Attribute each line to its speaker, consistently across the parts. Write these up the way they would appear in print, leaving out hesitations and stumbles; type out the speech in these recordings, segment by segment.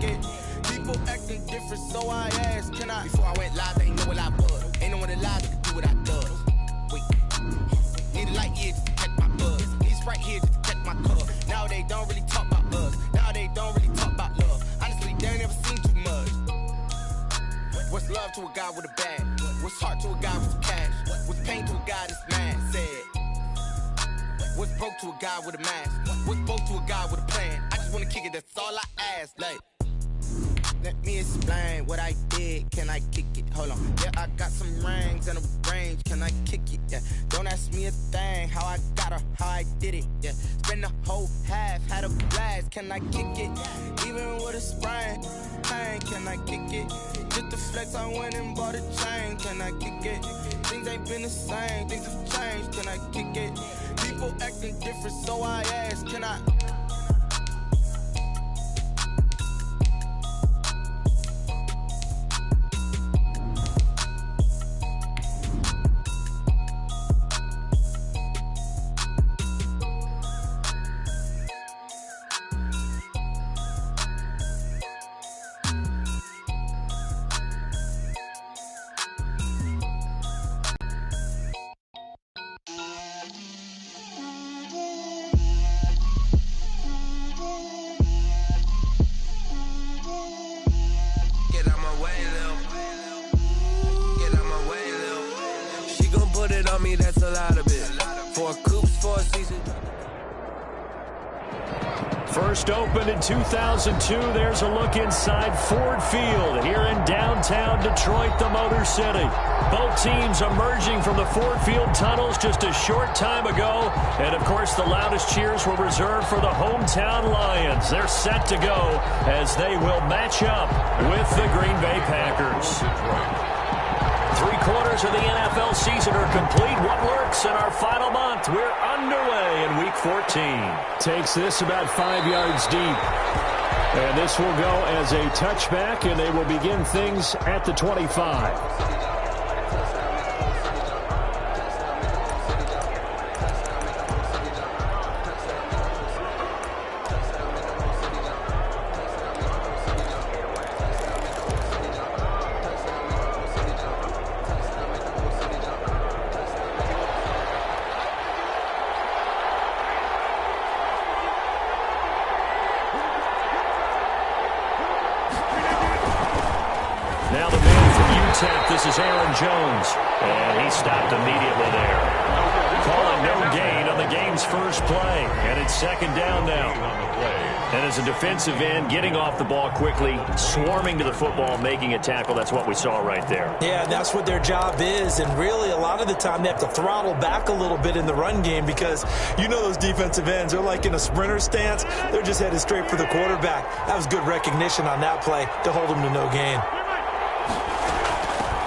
Speaker 1: it? People acting different, so I asked, can I? Before I went live, they ain't know what I was. Ain't no one alive that could do what I does. Wait, need a light here just to check my buzz. Need Sprite here just to check my cup. Now they don't really talk about us. Now they don't really talk about love. Honestly, they ain't never seen too much. What's love to a guy with a bag? What's heart to a guy with some cash? What's pain to a guy that's mad? Said. What's broke to a guy with a mask? What's broke to a guy with a plan? I just wanna kick it, that's all I ask. Like, let me explain what I did. Can I kick it? Hold on. Yeah, I got some rings and a range. Can I kick it? Yeah. Don't ask me a thing. How I got her, how I did it. Yeah. Spend the whole half, had a blast. Can I kick it? Even with a sprain. Pain, can I kick it? Just the flex, I went and bought a chain. Can I kick it? Things ain't been the same. Things have changed. Can I kick it? People acting different, so I ask, can I?
Speaker 2: That's a lot of it. For coops, for a season.
Speaker 3: First opened in 2002. There's a look inside Ford Field here in downtown Detroit, the Motor City. Both teams emerging from the Ford Field tunnels just a short time ago. And, of course, the loudest cheers were reserved for the hometown Lions. They're set to go as they will match up with the Green Bay Packers. 3/4 of the NFL season are complete. What lurks in our final month? We're underway in Week 14.
Speaker 4: Takes this about 5 yards deep. And this will go as a touchback, and they will begin things at the 25.
Speaker 3: This is Aaron Jones, and he stopped immediately there. Calling no gain on the game's first play, and it's second down now. And as a defensive end, getting off the ball quickly, swarming to the football, making a tackle, that's what we saw right there.
Speaker 5: Yeah, that's what their job is, and really a lot of the time they have to throttle back a little bit in the run game because you know those defensive ends, they're like in a sprinter stance. They're just headed straight for the quarterback. That was good recognition on that play to hold them to no gain.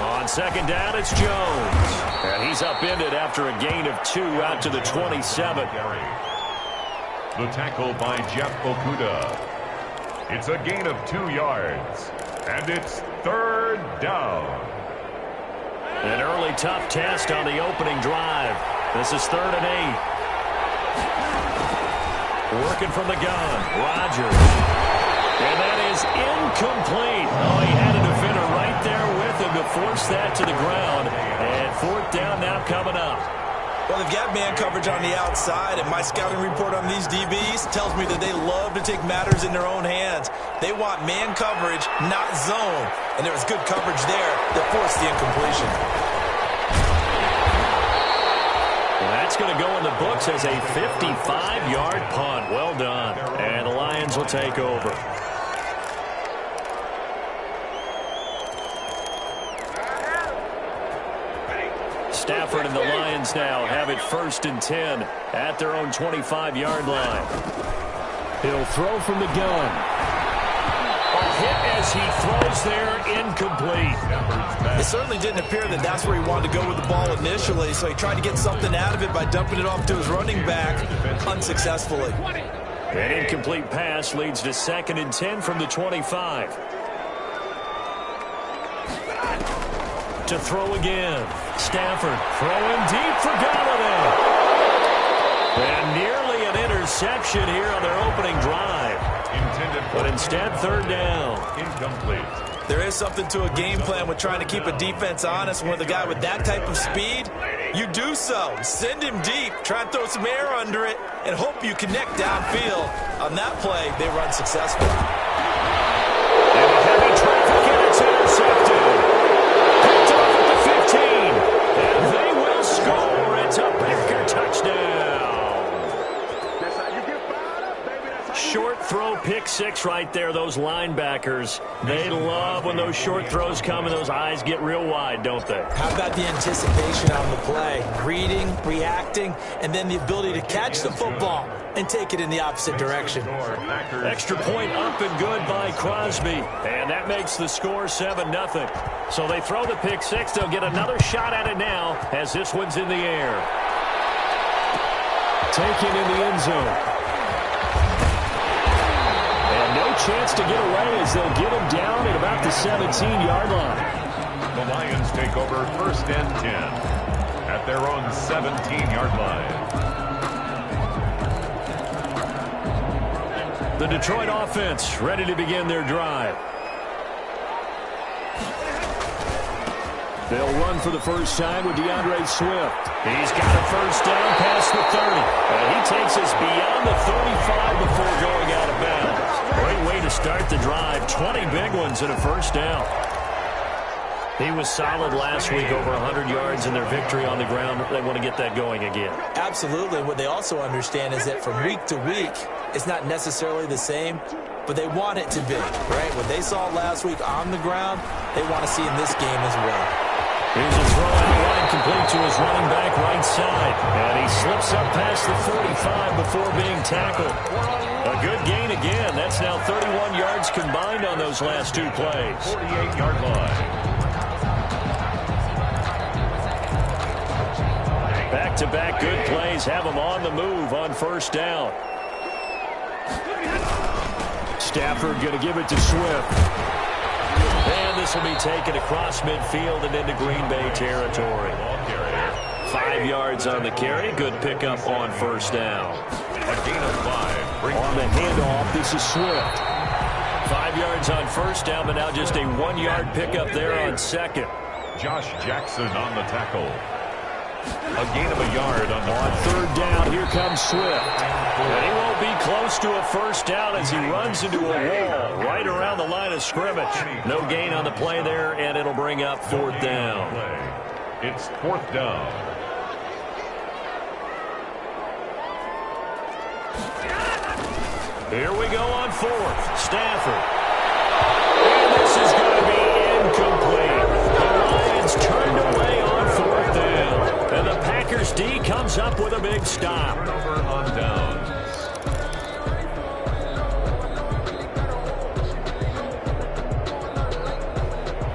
Speaker 3: On second down, it's Jones. And he's upended after a gain of 2 out to the 27.
Speaker 6: The tackle by Jeff Okuda. It's a gain of 2 yards. And it's third down.
Speaker 3: An early tough test on the opening drive. This is 3rd and 8. Working from the gun, Rodgers. And that is incomplete. Oh, he had a defender right there with him to force that to the ground. And 4th down now coming up.
Speaker 5: Well, they've got man coverage on the outside, and my scouting report on these DBs tells me that they love to take matters in their own hands. They want man coverage, not zone. And there was good coverage there that forced the incompletion.
Speaker 3: Well, that's going to go in the books as a 55-yard punt. Well done. And the Lions will take over. Stafford and the Lions now have it 1st and 10 at their own 25-yard line.
Speaker 4: He'll throw from the gun.
Speaker 3: A hit as he throws there, incomplete.
Speaker 5: It certainly didn't appear that that's where he wanted to go with the ball initially, so he tried to get something out of it by dumping it off to his running back unsuccessfully.
Speaker 3: An incomplete pass leads to 2nd and 10 from the 25. To throw again. Stafford throwing deep for Galladay. And nearly an interception here on their opening drive. But instead, third down.
Speaker 6: Incomplete.
Speaker 5: There is something to a game plan with trying to keep a defense honest. When with a guy with that type of speed, you do so. Send him deep, try and throw some air under it, and hope you connect downfield. On that play, they run successful.
Speaker 3: And a heavy traffic, and it's intercepted. Picked off at the 15. And they will score. It's a Packer touchdown. Short throw, pick six right there. Those linebackers, they love when those short throws come and those eyes get real wide, don't they?
Speaker 5: How about the anticipation on the play? Reading, reacting, and then the ability to catch the football and take it in the opposite direction.
Speaker 3: Extra point up and good by Crosby. And that makes the score 7-0. So they throw the pick six. They'll get another shot at it now as this one's in the air. Taken in the end zone. Chance to get away as they'll get him down at about the 17-yard line.
Speaker 6: The Lions take over 1st and 10 at their own 17-yard line.
Speaker 3: The Detroit offense ready to begin their drive. They'll run for the first time with Dstretch19's. He's got a first down past the 30. And he takes us beyond the 35 before going out of bounds. Great way to start the drive. 20 big ones and a first down. He was solid last week, over 100 yards in their victory on the ground. They want to get that going again.
Speaker 5: Absolutely. What they also understand is that from week to week, it's not necessarily the same, but they want it to be, right? What they saw last week on the ground, they want to see in this game as well.
Speaker 3: Here's a throw out wide, complete to his running back right side. And he slips up past the 45 before being tackled. A good gain again. That's now 31 yards combined on those last two plays.
Speaker 6: 48-yard line.
Speaker 3: Back-to-back good plays have him on the move on first down. Stafford going to give it to Swift. And this will be taken across midfield and into Green Bay territory. 5 yards on the carry. Good pickup on first down.
Speaker 6: A gain of 5.
Speaker 3: On the handoff, this is Swift. 5 yards on first down, but now just a 1-yard pickup there on second.
Speaker 6: Josh Jackson on the tackle. A gain of a yard on
Speaker 3: third down. Here comes Swift. And he won't be close to a first down as he runs into a wall right around the line of scrimmage. No gain on the play there, and it'll bring up fourth down.
Speaker 6: It's 4th down.
Speaker 3: Here we go on fourth. Stafford. And this is going to be incomplete. The Lions turned away on fourth down. And the Packers D comes up with a big stop.
Speaker 6: Turnover on downs.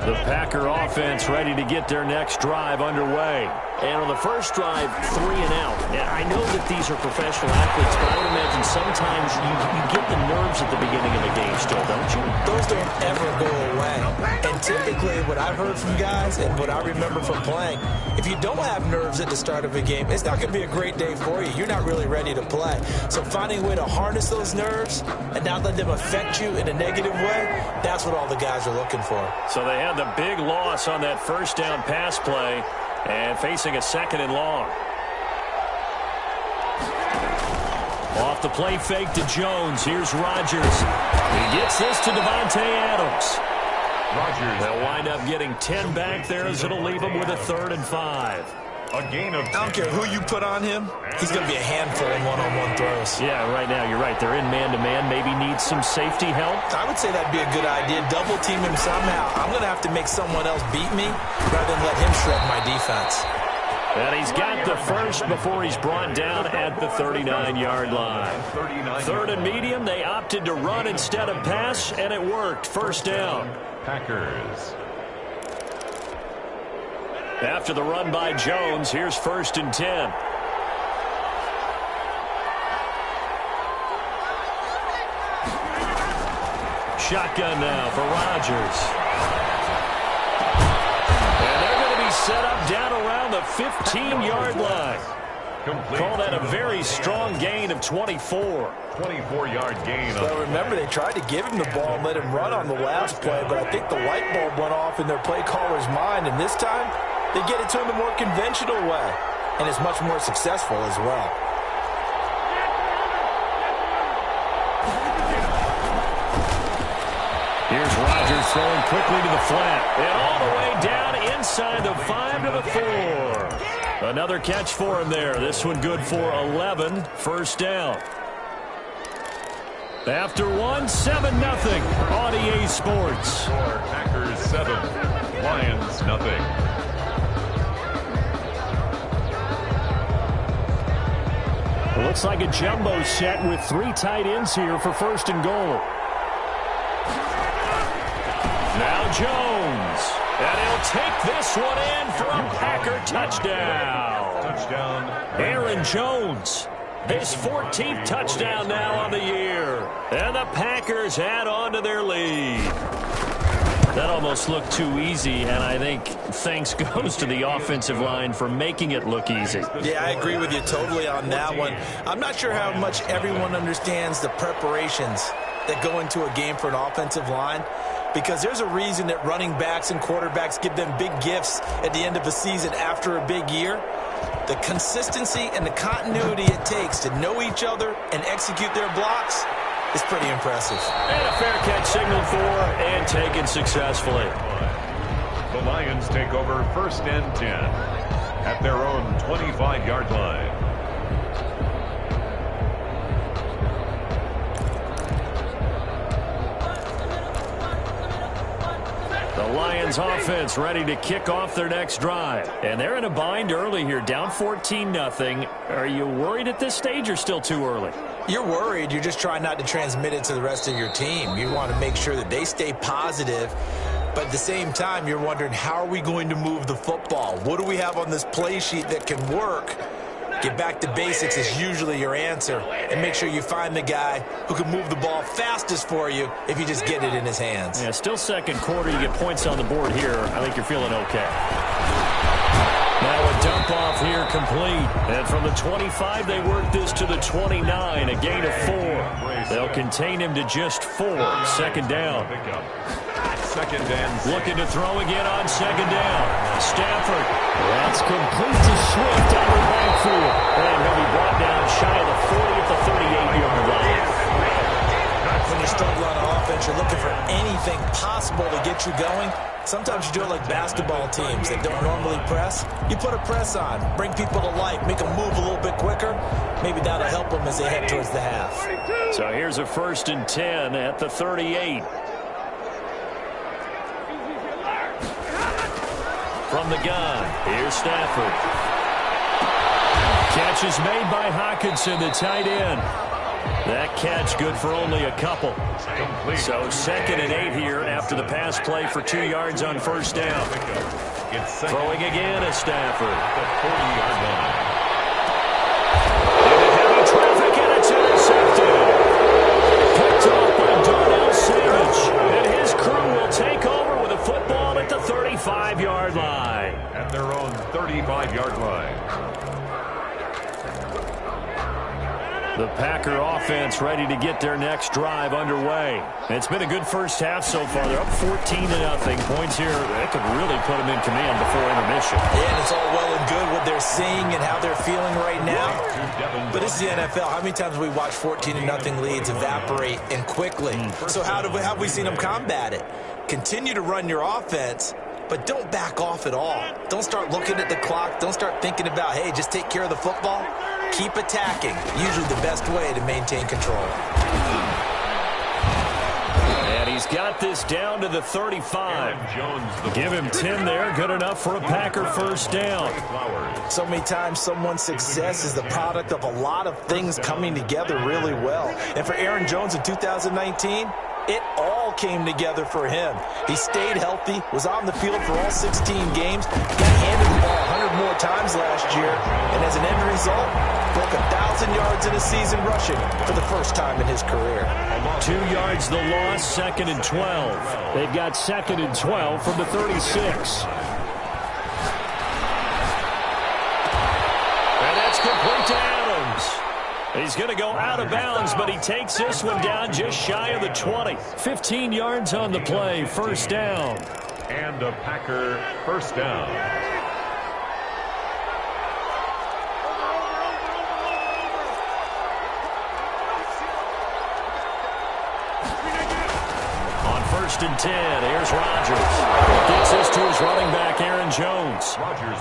Speaker 3: The Packer offense ready to get their next drive underway. And on the first drive, 3 and out. Now, I know that these are professional athletes, but I would imagine sometimes you get the nerves at the beginning of the game still, don't you?
Speaker 5: Those don't ever go away. And typically what I've heard from guys and what I remember from playing, if you don't have nerves at the start of a game, it's not going to be a great day for you. You're not really ready to play. So finding a way to harness those nerves and not let them affect you in a negative way, that's what all the guys are looking for.
Speaker 3: So they had the big loss on that first down pass play and facing a 2nd and long. Off the play fake to Jones. Here's Rodgers. He gets this to Davante Adams.
Speaker 6: Rodgers.
Speaker 3: They'll wind up getting 10 back there as it'll leave them with a 3rd and 5.
Speaker 6: A gain of 10.
Speaker 5: I don't care who you put on him. He's going to be a handful in one-on-one throws.
Speaker 3: Yeah, right now you're right. They're in man-to-man. Maybe need some safety help.
Speaker 5: I would say that'd be a good idea. Double team him somehow. I'm going to have to make someone else beat me rather than let him shred my defense.
Speaker 3: And he's got the first before he's brought down at the 39-yard line. 3rd and medium. They opted to run instead of pass, and it worked. First down.
Speaker 6: Packers.
Speaker 3: After the run by Jones, here's 1st and 10. Shotgun now for Rodgers. And they're going to be set up down around the 15-yard line.
Speaker 6: complete.
Speaker 3: Call that a very strong gain of 24.
Speaker 6: 24-yard gain.
Speaker 5: Well, remember, they tried to give him the ball and let him run on the last play, but I think the light bulb went off in their play caller's mind, and this time they get it to him a more conventional way, and it's much more successful as well.
Speaker 3: Here's Rodgers throwing quickly to the flat. And all the way down inside the 5 to the 4. Another catch for him there. This one good for 11. First down. After 1, 7-0 on EA Sports.
Speaker 6: Packers 7, Lions nothing.
Speaker 3: It looks like a jumbo set with 3 tight ends here for first and goal. Now Jones, and he'll take this one in for a Packer touchdown.
Speaker 6: Touchdown.
Speaker 3: Aaron Jones, his 14th touchdown now on the year. And the Packers add on to their lead. That almost looked too easy, and I think thanks goes to the offensive line for making it look easy.
Speaker 5: Yeah, I agree with you totally on that one. I'm not sure how much everyone understands the preparations that go into a game for an offensive line, because there's a reason that running backs and quarterbacks give them big gifts at the end of a season after a big year. The consistency and the continuity it takes to know each other and execute their blocks is pretty impressive.
Speaker 3: And a fair catch signaled for and taken successfully.
Speaker 6: The Lions take over first and 10 at their own 25-yard line.
Speaker 3: The Lions offense ready to kick off their next drive. And they're in a bind early here, down 14-0. Are you worried at this stage or still too early?
Speaker 5: You're worried. You're just trying not to transmit it to the rest of your team. You want to make sure that they stay positive. But at the same time, you're wondering, how are we going to move the football? What do we have on this play sheet that can work? Get back to basics is usually your answer. And make sure you find the guy who can move the ball fastest for you if you just get it in his hands.
Speaker 3: Yeah, still second quarter. You get points on the board here. I think you're feeling okay. Now a dump off here complete. And from the 25, they work this to the 29, a gain of 4. They'll contain him to just 4. Second down.
Speaker 6: Second and 6.
Speaker 3: Looking to throw again on second down. Stafford. That's complete to Swift out of the backfield. And he'll be brought down shy of the 40 at the 38-yard line.
Speaker 5: When you struggle on offense, you're looking for anything possible to get you going. Sometimes you do it like basketball teams that don't normally press. You put a press on, bring people to life, make them move a little bit quicker. Maybe that'll help them as they head towards the half.
Speaker 3: So here's a first and 10 at the 38. From the gun, here's Stafford. Catch is made by Hockenson, the tight end. That catch good for only a couple. So second and 8 here after the pass play for 2 yards on first down. Throwing again is Stafford.
Speaker 6: The 40-yard line.
Speaker 3: Into heavy traffic, and it's intercepted. Picked off by Darnell Savage. And his crew will take over with a football at the 35-yard line.
Speaker 6: At their own 35-yard line.
Speaker 3: The Packer offense ready to get their next drive underway. It's been a good first half so far. They're up 14-0. Points here, that could really put them in command before intermission.
Speaker 5: Yeah, and it's all well and good what they're seeing and how they're feeling right now. But this is the NFL. How many times have we watched 14-0 leads evaporate and quickly? So how have we seen them combat it? Continue to run your offense, but don't back off at all. Don't start looking at the clock. Don't start thinking about, hey, just take care of the football. Keep attacking. Usually the best way to maintain control.
Speaker 3: And he's got this down to the 35. Give him 10 there. Good enough for a Packer first down.
Speaker 5: So many times someone's success is the product of a lot of things coming together really well. And for Aaron Jones in 2019, it all came together for him. He stayed healthy, was on the field for all 16 games, got handed the ball 100 more times last year, and as an end result, broke 1,000 yards in a season rushing for the first time in his career.
Speaker 3: 2 yards the loss, second and 12. They've got second and 12 from the 36. And that's complete He's going to go out of bounds, but he takes this one down just shy of the 20. 15 yards on the play, first down.
Speaker 6: And a Packer first down.
Speaker 3: On 1st and 10, here's Rodgers. Gets this to his running back, Aaron Jones.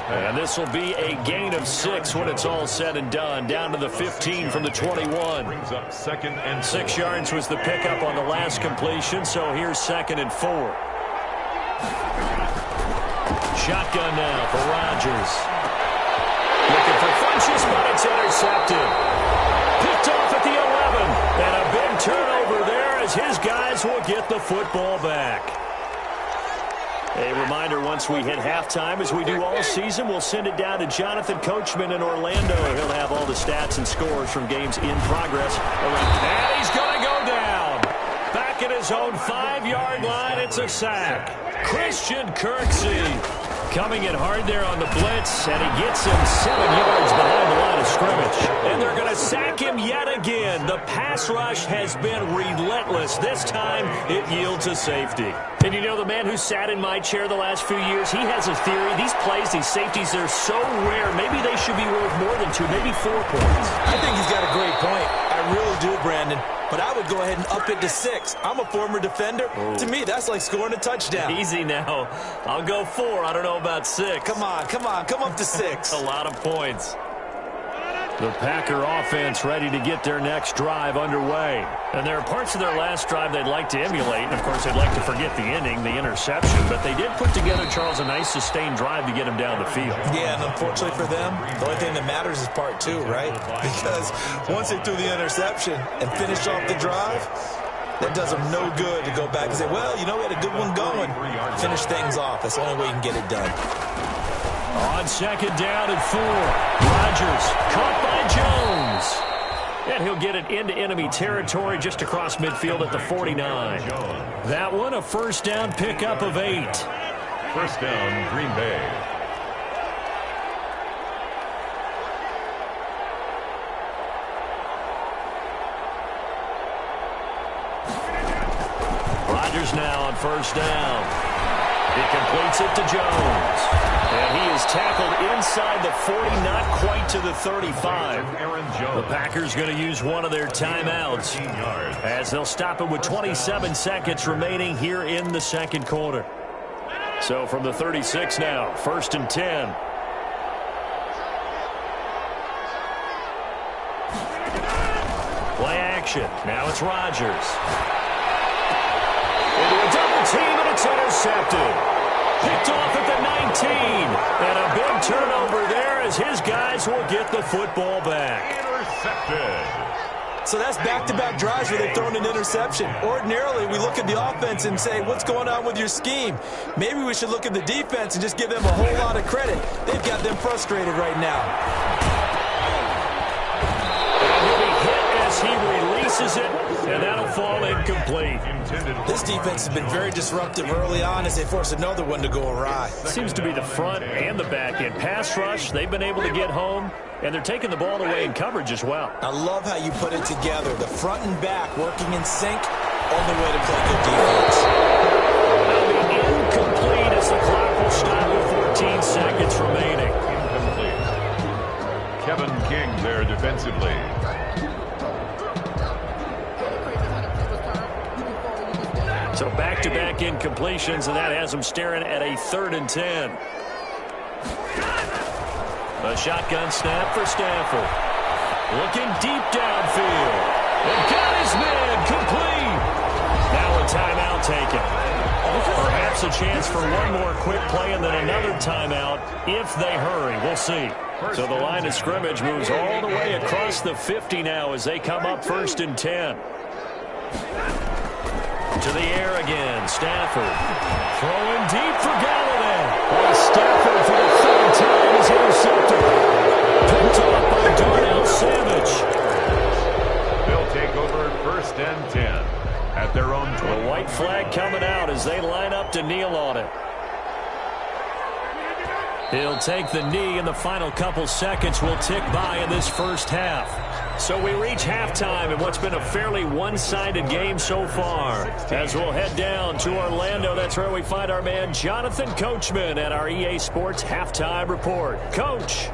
Speaker 3: And this will be a gain of 6 when it's all said and done. Down to the 15 from the 21.
Speaker 6: Brings up 2nd and
Speaker 3: 6 yards was the pickup on the last completion, so here's 2nd and 4. Shotgun now for Rodgers. Looking for Funchess, but it's intercepted. Picked off at the 11. And a big turnover there as his guys will get the football back. A reminder, once we hit halftime, as we do all season, we'll send it down to Jonathan Coachman in Orlando. He'll have all the stats and scores from games in progress. And he's going to go down. Back at his own 5-yard line, it's a sack. Christian Kirksey coming in hard there on the blitz, and he gets him 7 yards behind the line of scrimmage. And they're going to sack him yet again. The pass rush has been relentless. This time, it yields a safety. And you know, the man who sat in my chair the last few years, he has a theory. These plays, these safeties, they're so rare. Maybe they should be worth more than 2, maybe 4 points.
Speaker 5: I think he's got a great point. I really do, Brandon. But I would go ahead and up it to 6. I'm a former defender. Oh. To me, that's like scoring a touchdown.
Speaker 3: Easy now. I'll go 4. I don't know about 6.
Speaker 5: Come on. Come up to 6.
Speaker 3: A lot of points. The Packer offense ready to get their next drive underway. And there are parts of their last drive they'd like to emulate. And, of course, they'd like to forget the ending, the interception. But they did put together, Charles, a nice sustained drive to get him down the field.
Speaker 5: Yeah, and unfortunately for them, the only thing that matters is part 2, right? Because once they threw the interception and finished off the drive, that does them no good to go back and say, well, you know, we had a good one going. Finish things off. That's the only way you can get it done.
Speaker 3: On 2nd down and 4, Rodgers caught by Jones. And he'll get it into enemy territory just across midfield at the 49. That one, a first down pickup of 8.
Speaker 6: First down, Green Bay.
Speaker 3: Rodgers now on first down. He completes it to Jones. And he is tackled inside the 40, not quite to the 35. The Packers going to use one of their timeouts as they'll stop it with 27 seconds remaining here in the second quarter. So from the 36 now, 1st and 10. Play action. Now it's Rodgers. Into a double team, and it's intercepted. Picked off at the 19. And a big turnover there as his guys will get the football back.
Speaker 6: Intercepted.
Speaker 5: So that's back-to-back drives where they've thrown an interception. Ordinarily, we look at the offense and say, what's going on with your scheme? Maybe we should look at the defense and just give them a whole lot of credit. They've got them frustrated right now.
Speaker 3: And he'll be hit as he releases it, and that'll fall incomplete.
Speaker 5: This defense has been very disruptive early on as they force another one to go awry.
Speaker 3: Seems to be the front and the back end. Pass rush, they've been able to get home, and they're taking the ball away in coverage as well.
Speaker 5: I love how you put it together. The front and back working in sync, only way to play good defense.
Speaker 3: That'll be incomplete as the clock will stop with 14 seconds remaining.
Speaker 6: Incomplete. Kevin King there defensively.
Speaker 3: So back-to-back incompletions, and that has them staring at a 3rd and 10. A shotgun snap for Stafford. Looking deep downfield. And got his man complete. Now a timeout taken. Perhaps a chance for one more quick play and then another timeout if they hurry. We'll see. So the line of scrimmage moves all the way across the 50 now as they come up 1st and 10. To the air again, Stafford. Throwing deep for Galladay. And Stafford for the 3rd time is intercepted. Picked off by Darnell Savage.
Speaker 6: They'll take over 1st and 10 at their own 20.
Speaker 3: The white flag coming out as they line up to kneel on it. He'll take the knee, and the final couple seconds will tick by in this first half. So we reach halftime in what's been a fairly one-sided game so far. As we'll head down to Orlando, that's where we find our man Jonathan Coachman at our EA Sports Halftime Report. Coach.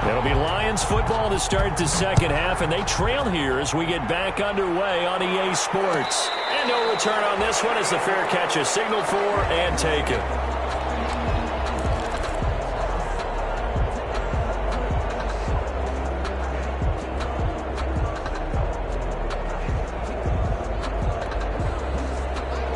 Speaker 3: It'll be Lions football to start the second half, and they trail here as we get back underway on EA Sports. And no return on this one as the fair catch is signaled for and taken.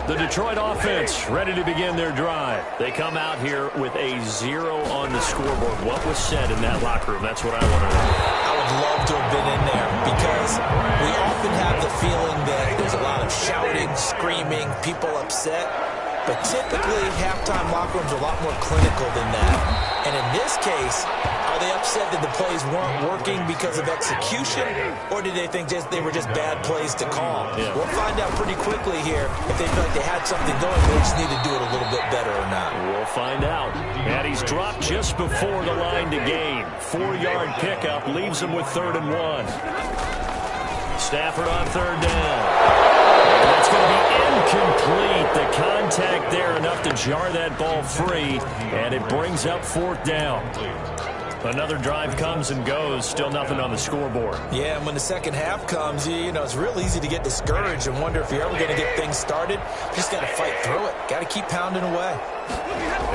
Speaker 3: The Detroit offense ready to begin their drive. They come out here with a 0 on the scoreboard. What was said in that locker room? That's what I want to know.
Speaker 5: I would love to have been in there because we often have the feeling that there's a lot of shouting, screaming, people upset. But typically, halftime locker rooms are a lot more clinical than that. And in this case, are they upset that the plays weren't working because of execution, or did they think they were just bad plays to call? Yeah. We'll find out pretty quickly here if they feel like they had something going, but they just need to do it a little bit better or not.
Speaker 3: We'll find out. And he's dropped just before the line to gain. 4-yard pickup leaves him with 3rd and 1. Stafford on 3rd down. And that's going to be incomplete. The contact there enough to jar that ball free, and it brings up 4th down. Another drive comes and goes, still nothing on the scoreboard.
Speaker 5: Yeah, and when the second half comes, you know, it's real easy to get discouraged and wonder if you're ever going to get things started. You just got to fight through it. Got to keep pounding away.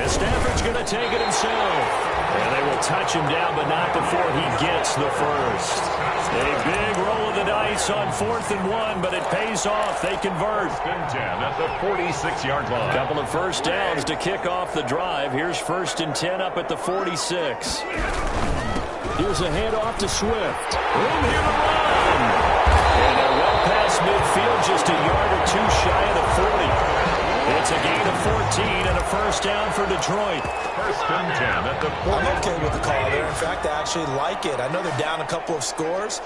Speaker 3: And Stafford's going to take it himself. And they will touch him down, but not before he gets the first. A big roll of the dice on 4th and 1, but it pays off. They convert.
Speaker 6: 10 at the 46-yard line.
Speaker 3: Couple of first downs to kick off the drive. Here's 1st and 10 up at the 46. Here's a handoff to Swift. Room here to run. And they're well past midfield, just a yard or two shy of the 40. It's a gain of 14 and a first down for Detroit.
Speaker 6: 1st and 10 at the 40.
Speaker 5: I'm okay with the call there. In fact, I actually like it. I know they're down a couple of scores,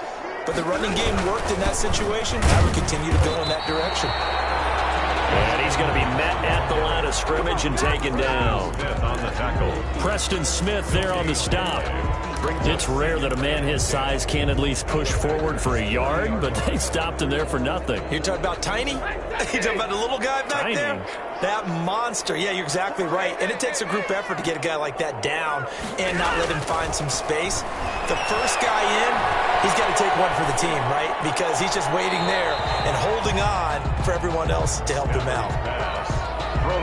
Speaker 5: but the running game worked in that situation. I would continue to go in that direction.
Speaker 3: And he's going to be met at the line of scrimmage and taken down.
Speaker 6: Smith on the tackle.
Speaker 3: Preston Smith there on the stop. It's rare that a man his size can at least push forward for a yard, but they stopped him there for nothing.
Speaker 5: You're talking about Tiny? You're talking about the little guy back there? That monster. Yeah, you're exactly right. And it takes a group effort to get a guy like that down and not let him find some space. The first guy in, he's got to take one for the team, right? Because he's just waiting there and holding on for everyone else to help him out.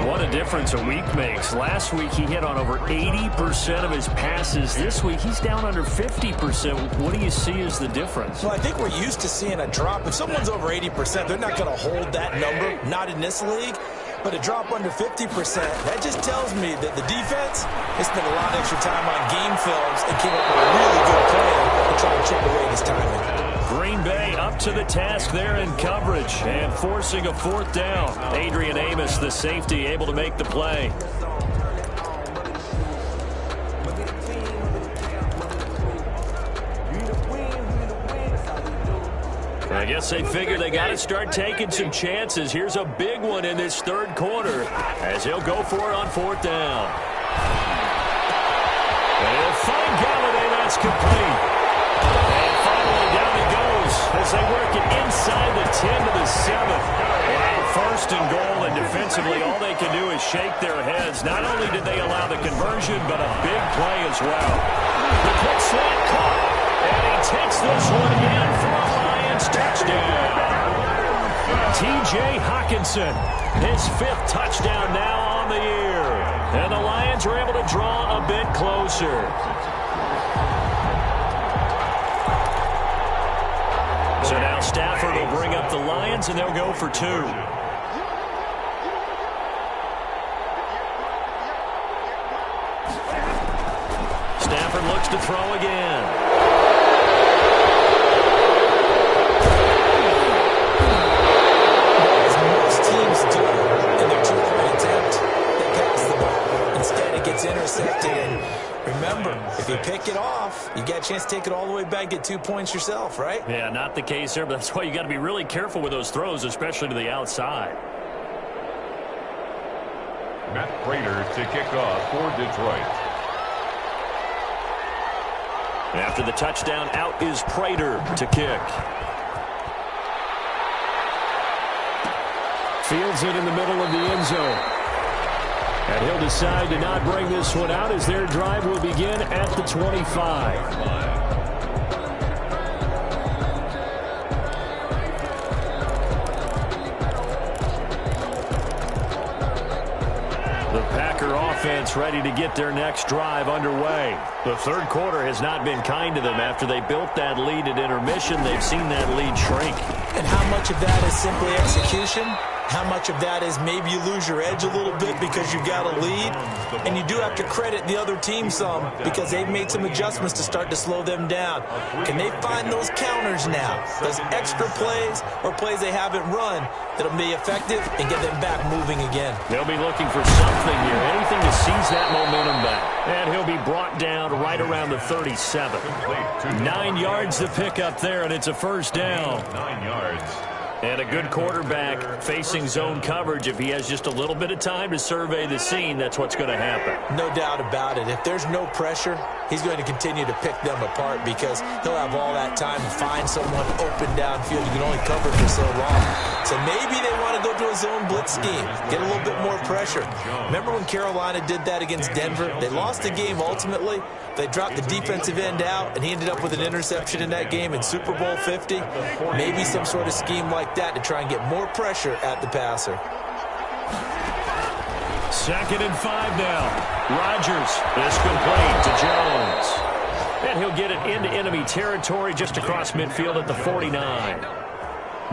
Speaker 3: What a difference a week makes. Last week he hit on over 80% of his passes. This week he's down under 50%. What do you see as the difference?
Speaker 5: Well, I think we're used to seeing a drop. If someone's over 80%, they're not going to hold that number, not in this league. But a drop under 50%, that just tells me that the defense has spent a lot of extra time on game films and came up with a really good plan to try to chip away this timing.
Speaker 3: Green Bay up to the task there in coverage and forcing a 4th down. Adrian Amos, the safety, able to make the play. I guess they figure they got to start taking some chances. Here's a big one in this 3rd quarter as he'll go for it on 4th down. And he'll find Galladay. That's complete. And finally down he goes as they work it inside the 10 to the 7. And 1st and goal, and defensively all they can do is shake their heads. Not only did they allow the conversion, but a big play as well. The quick slant caught, and he takes this one again for a Lions touchdown. T.J. Hawkinson, his 5th touchdown now on the year. And the Lions are able to draw a bit closer. So now Stafford will bring up the Lions, and they'll go for 2. Stafford looks to throw again. As most teams do in their 2-point attempt, they
Speaker 5: chance to take it all the way back, get 2 points yourself, right?
Speaker 3: Yeah, not the case there, but that's why you got to be really careful with those throws, especially to the outside.
Speaker 6: Matt Prater to kick off for Detroit.
Speaker 3: After the touchdown, out is Prater to kick.
Speaker 4: Fields it in the middle of the end zone. And he'll decide to not bring this one out as their drive will begin at the 25.
Speaker 3: Offense ready to get their next drive underway. The third quarter has not been kind to them. After they built that lead at intermission, they've seen that lead shrink.
Speaker 5: And how much of that is simply execution? How much of that is maybe you lose your edge a little bit because you've got a lead? And you do have to credit the other team some because they've made some adjustments to start to slow them down. Can they find those counters now, those extra plays or plays they haven't run that'll be effective and get them back moving again?
Speaker 3: They'll be looking for something here, anything to seize that momentum back. And he'll be brought down right around the 37. 9 yards to pick up there, and it's a first down.
Speaker 6: 9 yards.
Speaker 3: And a good quarterback facing zone coverage. If he has just a little bit of time to survey the scene, that's what's going to happen.
Speaker 5: No doubt about it. If there's no pressure, he's going to continue to pick them apart because he'll have all that time to find someone open downfield. You can only cover for so long. So maybe they want to go to a zone blitz scheme, get a little bit more pressure. Remember when Carolina did that against Denver? They lost the game ultimately. They dropped the defensive end out, and he ended up with an interception in that game in Super Bowl 50. Maybe some sort of scheme like that to try and get more pressure at the passer.
Speaker 3: 2nd and 5 now. Rodgers is complete to Jones. And he'll get it into enemy territory just across midfield at the 49.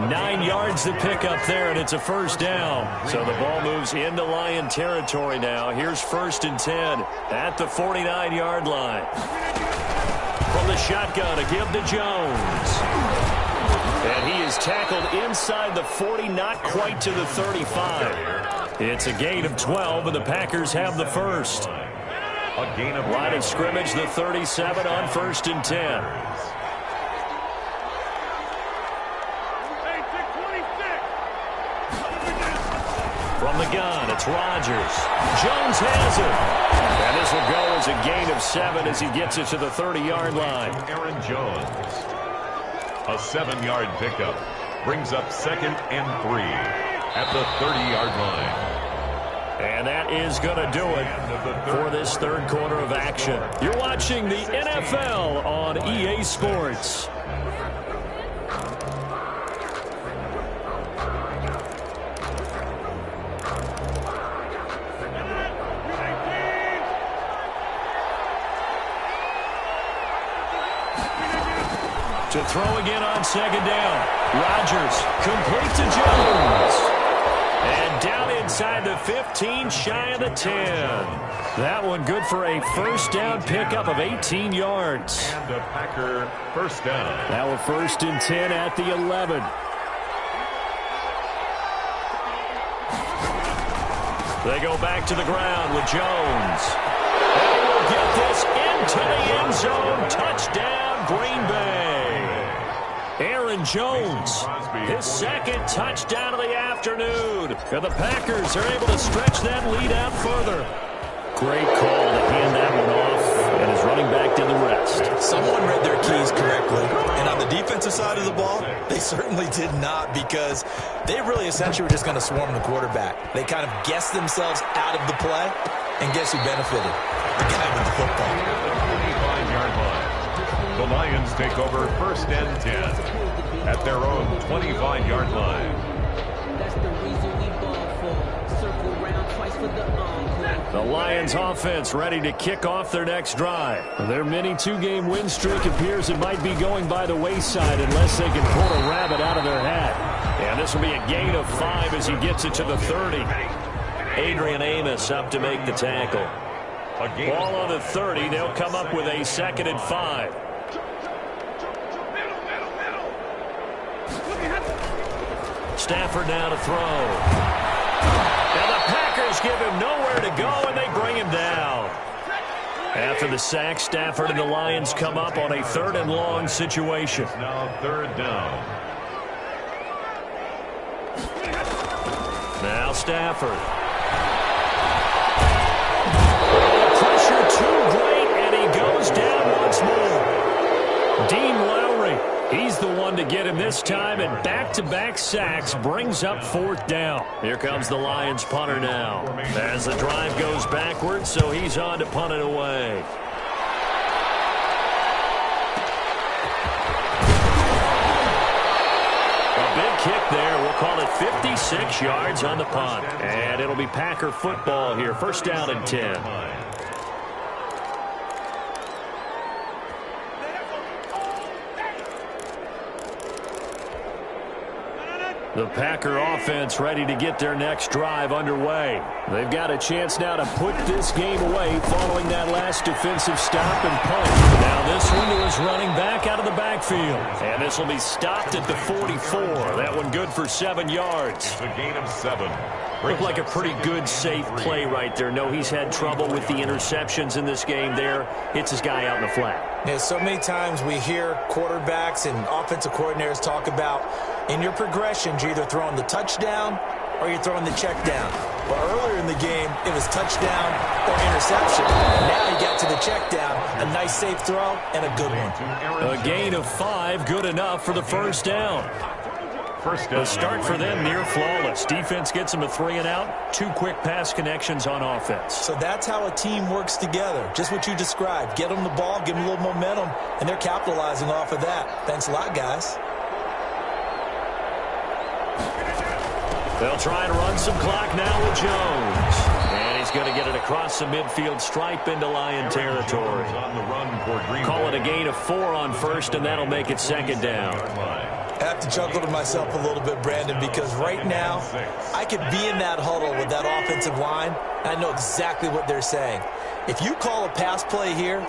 Speaker 3: 9 yards to pick up there, and it's a first down. So the ball moves into Lion territory now. Here's 1st and 10 at the 49-yard line. From the shotgun, a give to Jones. And he is tackled inside the 40, not quite to the 35. It's a gain of 12, and the Packers have the first.
Speaker 6: A gain of
Speaker 3: line of scrimmage, the 37 on 1st and 10. From the gun, it's Rodgers. Jones has it. And this will go as a gain of 7 as he gets it to the 30-yard line.
Speaker 6: Aaron Jones. A 7-yard pickup brings up 2nd and 3 at the 30-yard line.
Speaker 3: And that is going to do it for this third quarter of action. You're watching the NFL on EA Sports. To throw again on 2nd down. Rodgers complete to Jones. And down inside the 15, shy of the 10. That one good for a first down pickup of 18 yards.
Speaker 6: And a Packer first down.
Speaker 3: Now a 1st and 10 at the 11. They go back to the ground with Jones. And we'll get this into the end zone. Touchdown, Green Bay. Aaron Jones, his 2nd touchdown of the afternoon. And the Packers are able to stretch that lead out further. Great call to hand that one off, and his running back did the rest.
Speaker 5: Someone read their keys correctly, and on the defensive side of the ball, they certainly did not because they really essentially were just going to swarm the quarterback. They kind of guessed themselves out of the play, and guess who benefited? The guy with the football.
Speaker 6: The Lions take over 1st and 10 at their own 25-yard line.
Speaker 7: That's the reason we ball for. Circle round twice for the encore.
Speaker 3: The Lions offense ready to kick off their next drive. Their mini 2-game win streak appears it might be going by the wayside unless they can pull a rabbit out of their hat. And this will be a gain of 5 as he gets it to the 30. Adrian Amos up to make the tackle. Ball on the 30. They'll come up with a 2nd and 5. Stafford now to throw. And the Packers give him nowhere to go, and they bring him down. After the sack, Stafford and the Lions come up on a 3rd and long situation.
Speaker 6: Now 3rd down.
Speaker 3: Now Stafford. Pressure too great, and he goes down once more. Dean Lowry, he's the one to get him this time, and back-to-back sacks brings up 4th down. Here comes the Lions punter now. As the drive goes backwards, so he's on to punt it away. A big kick there. We'll call it 56 yards on the punt. And it'll be Packer football here. 1st down and 10. The Packer offense ready to get their next drive underway. They've got a chance now to put this game away following that last defensive stop and punt. Now this one to his running back out of the backfield. And this will be stopped at the 44. That one good for 7 yards.
Speaker 6: It's a gain of 7.
Speaker 3: Looked like a pretty good, safe play right there. No, he's had trouble with the interceptions in this game there. Hits his guy out in the flat.
Speaker 5: Yeah, so many times we hear quarterbacks and offensive coordinators talk about in your progressions, you're either throwing the touchdown or you're throwing the check down. But earlier in the game, it was touchdown or interception. Now you got to the check down, a nice safe throw, and a good one.
Speaker 3: A gain of 5, good enough for the 1st down. The start for them near flawless. Defense gets them a 3 and out. 2 quick pass connections on offense.
Speaker 5: So that's how a team works together. Just what you described. Get them the ball, give them a little momentum, and they're capitalizing off of that. Thanks a lot, guys.
Speaker 3: They'll try to run some clock now with Jones. And he's going to get it across the midfield stripe into Lion territory. Call it a gain of 4 on 1st, and that'll make it 2nd down.
Speaker 5: I have to chuckle to myself a little bit, Brandon, because right now I could be in that huddle with that offensive line, and I know exactly what they're saying. If you call a pass play here,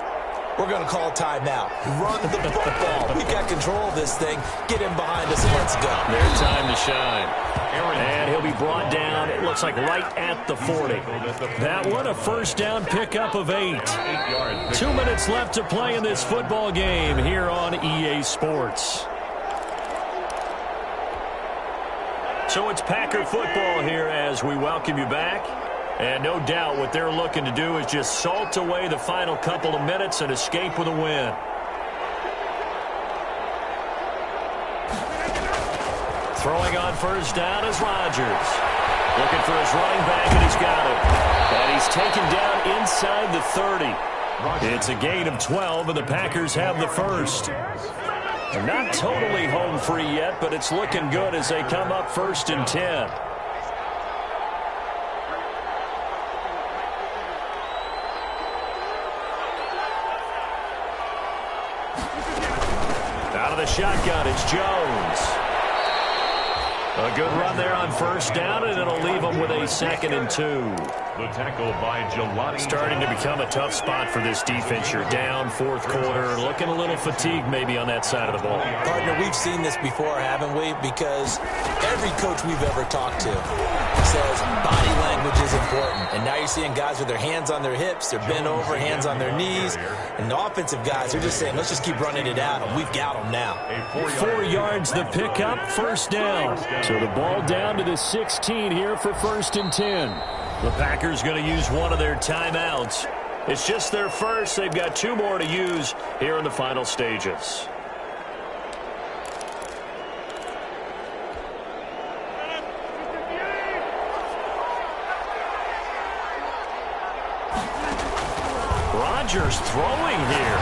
Speaker 5: we're going to call a timeout. Run the football. We've got control of this thing. Get in behind us and let's go.
Speaker 3: Their time to shine. And he'll be brought down, it looks like right at the 40. That one, a 1st down pickup of 8. 2 minutes left to play in this football game here on EA Sports. So it's Packer football here as we welcome you back. And no doubt what they're looking to do is just salt away the final couple of minutes and escape with a win. Throwing on 1st down is Rodgers. Looking for his running back, and he's got it. And he's taken down inside the 30. It's a gain of 12, and the Packers have the 1st. Not totally home free yet, but it's looking good as they come up 1st and 10. Out of the shotgun, it's Jones. A good run there on 1st down, and it'll leave them with a 2nd and 2.
Speaker 6: The tackle by Jelani.
Speaker 3: Starting to become a tough spot for this defense. You're down 4th quarter, looking a little fatigued maybe on that side of the ball.
Speaker 5: Partner, we've seen this before, haven't we? Because every coach we've ever talked to says body language is important. And now you're seeing guys with their hands on their hips, they're bent over, hands on their knees. And the offensive guys are just saying, let's just keep running it at them. We've got them now.
Speaker 3: 4 yards the pickup, 1st down. So the ball down to the 16 here for 1st and 10. The Packers going to use one of their timeouts. It's just their 1st. They've got 2 more to use here in the final stages. Rodgers throwing here.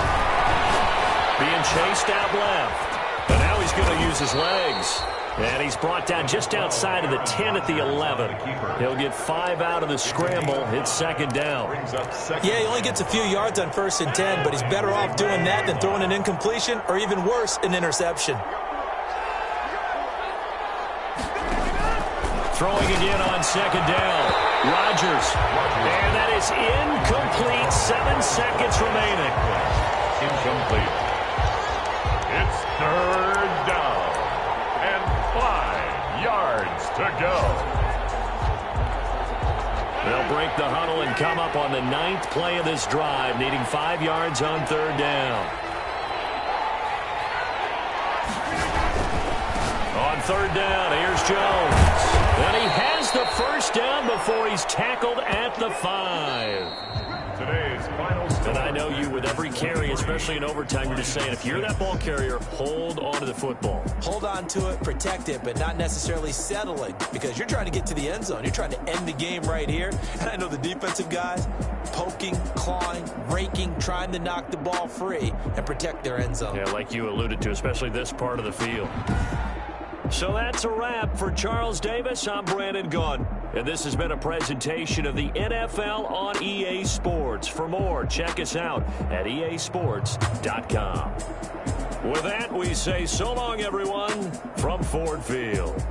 Speaker 3: Being chased out left. And now he's going to use his legs. And he's brought down just outside of the 10 at the 11. He'll get 5 out of the scramble. It's 2nd down.
Speaker 5: Yeah, he only gets a few yards on 1st and 10, but he's better off doing that than throwing an incompletion or even worse, an interception.
Speaker 3: Throwing again on 2nd down. Rodgers. And that is incomplete. 7 seconds remaining.
Speaker 6: Incomplete. It's 3rd down. And 5 yards to go.
Speaker 3: They'll break the huddle and come up on the 9th play of this drive, needing 5 yards on 3rd down. On 3rd down, here's Jones. And he has the first down before he's tackled at the 5.
Speaker 6: Today's final score.
Speaker 3: And I know you, with every carry, especially in overtime, you're just saying, if you're that ball carrier, hold on to the football.
Speaker 5: Hold on to it, protect it, but not necessarily settle it, because you're trying to get to the end zone. You're trying to end the game right here. And I know the defensive guys poking, clawing, raking, trying to knock the ball free and protect their end zone.
Speaker 3: Yeah, like you alluded to, especially this part of the field. So that's a wrap for Charles Davis. I'm Brandon Gaudin, and this has been a presentation of the NFL on EA Sports. For more, check us out at easports.com. With that, we say so long, everyone, from Ford Field.